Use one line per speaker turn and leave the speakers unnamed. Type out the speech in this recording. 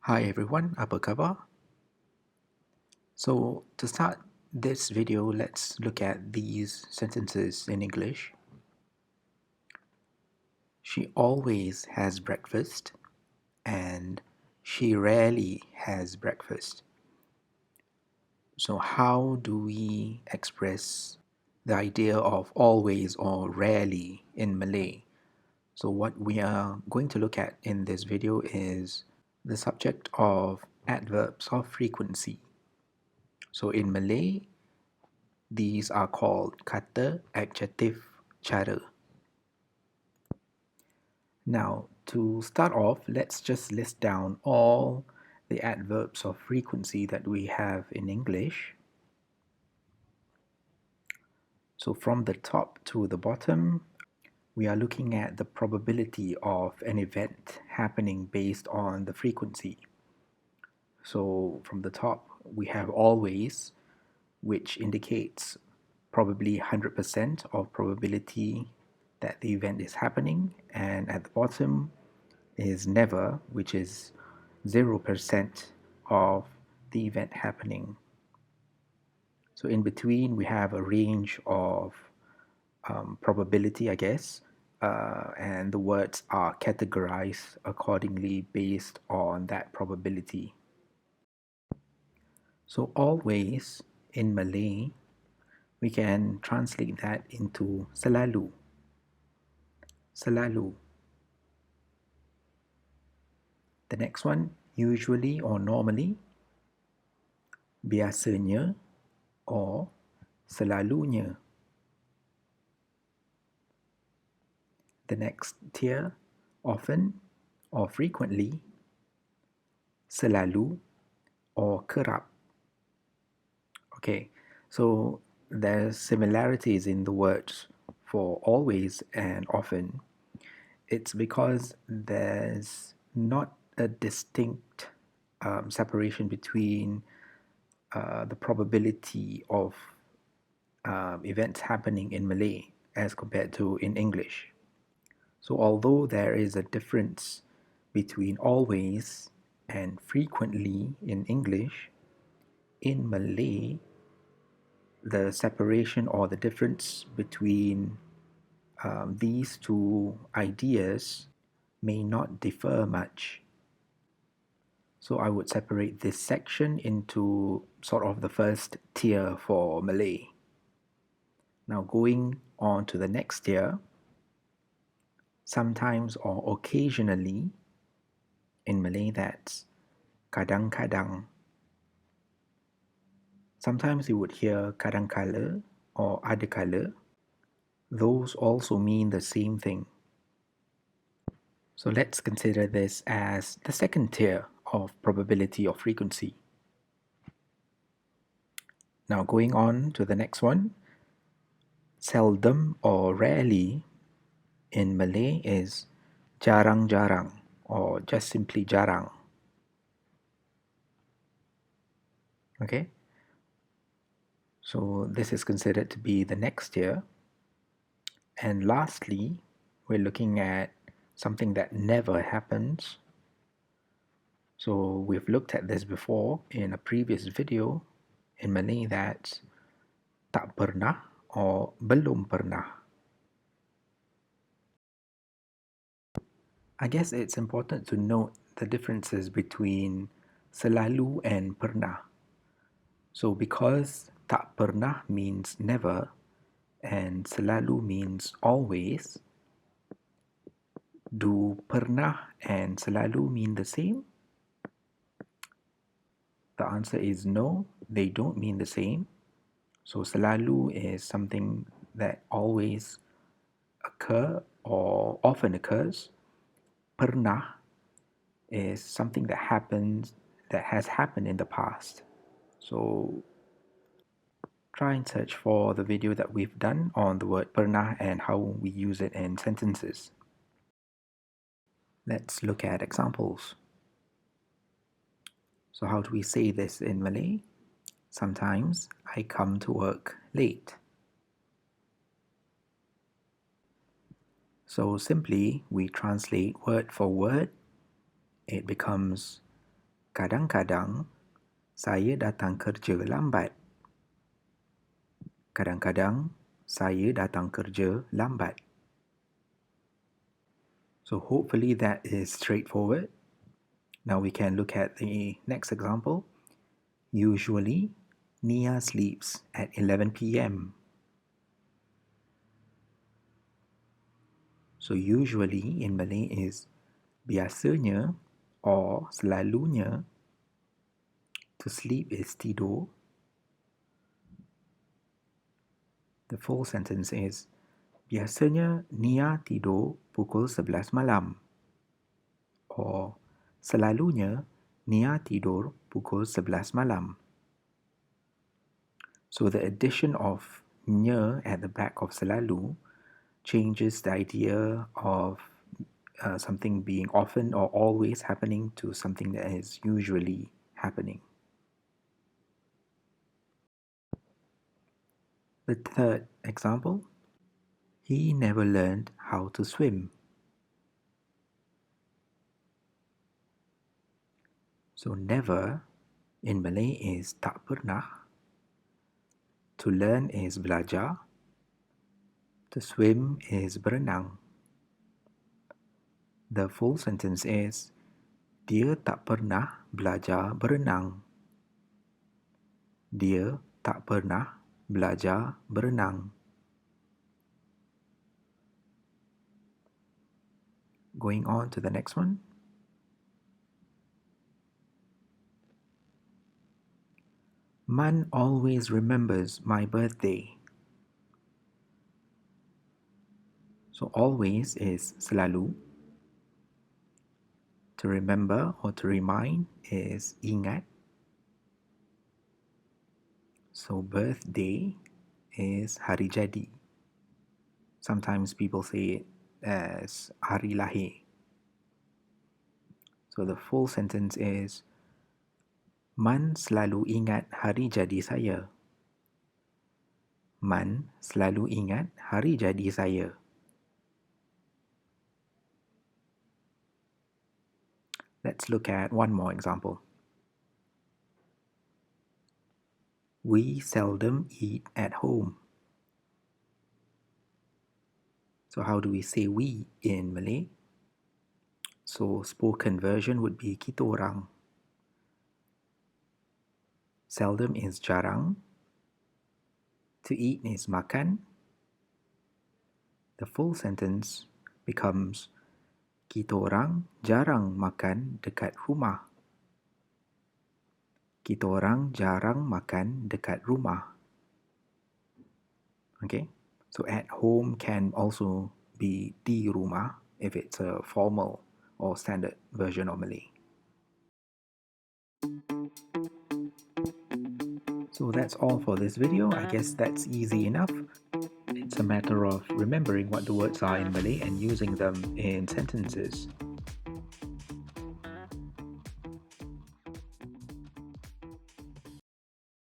Hi everyone, apa khabar? So to start this video, let's look at these sentences in English. She always has breakfast and she rarely has breakfast. So how do we express the idea of always or rarely in Malay? So what we are going to look at in this video is the subject of adverbs of frequency. So in Malay, these are called kata adjective cara. Now, to start off, let's just list down all the adverbs of frequency that we have in English. So from the top to the bottom, we are looking at the probability of an event happening based on the frequency. So from the top, we have always, which indicates probably 100% of probability that the event is happening, and at the bottom is never, which is 0% of the event happening. So in between we have a range of probability, I guess, and the words are categorized accordingly based on that probability. So always in Malay, we can translate that into selalu. Selalu. The next one, usually or normally, biasanya or selalunya. The next tier, often or frequently, selalu or kerap. Okay, so there's similarities in the words for always and often. It's because there's not a distinct separation between the probability of events happening in Malay as compared to in English. So although there is a difference between always and frequently in English, in Malay, the separation or the difference between these two ideas may not differ much. So I would separate this section into sort of the first tier for Malay. Now going on to the next tier, sometimes or occasionally, in Malay that's kadang-kadang. Sometimes you would hear kadangkala or adakala. Those also mean the same thing. So let's consider this as the second tier of probability or frequency. Now going on to the next one, seldom or rarely in Malay is jarang-jarang or just simply jarang. Okay, so this is considered to be the next tier. And lastly, we're looking at something that never happens. So we've looked at this before in a previous video in Malay, that's tak pernah or belum pernah. I guess it's important to note the differences between selalu and pernah. So because tak pernah means never and selalu means always, do pernah and selalu mean the same? The answer is no, they don't mean the same. So selalu is something that always occur or often occurs. Pernah is something that has happened in the past. So try and search for the video that we've done on the word pernah and how we use it in sentences. Let's look at examples. So how do we say this in Malay? Sometimes I come to work late. So simply we translate word for word. It becomes Kadang-kadang saya datang kerja lambat. Kadang-kadang saya datang kerja lambat. So hopefully that is straightforward. Now we can look at the next example. Usually, Nia sleeps at 11 p.m. So usually in Malay is biasanya or selalunya. To sleep is tidur. The full sentence is biasanya Nia tidur pukul 11 malam. Or selalunya Nia tidur pukul 11 malam. So the addition of nya at the back of selalu changes the idea of something being often or always happening to something that is usually happening. The third example, he never learned how to swim. So never in Malay is tak pernah. To learn is belajar. To swim is berenang. The full sentence is dia tak pernah belajar berenang. Dia tak pernah belajar berenang. Going on to the next one. Man always remembers my birthday. So always is selalu. To remember or to remind is ingat. So birthday is hari jadi. Sometimes people say it as hari lahir. So the full sentence is Man selalu ingat hari jadi saya. Man selalu ingat hari jadi saya. Let's look at one more example. We seldom eat at home. So how do we say we in Malay? So spoken version would be kita orang. Seldom is jarang. To eat is makan. The full sentence becomes kita orang jarang makan dekat rumah. Kita orang jarang makan dekat rumah. Okay, so at home can also be di rumah if it's a formal or standard version of Malay. So that's all for this video. I guess that's easy enough. It's a matter of remembering what the words are in Malay and using them in sentences.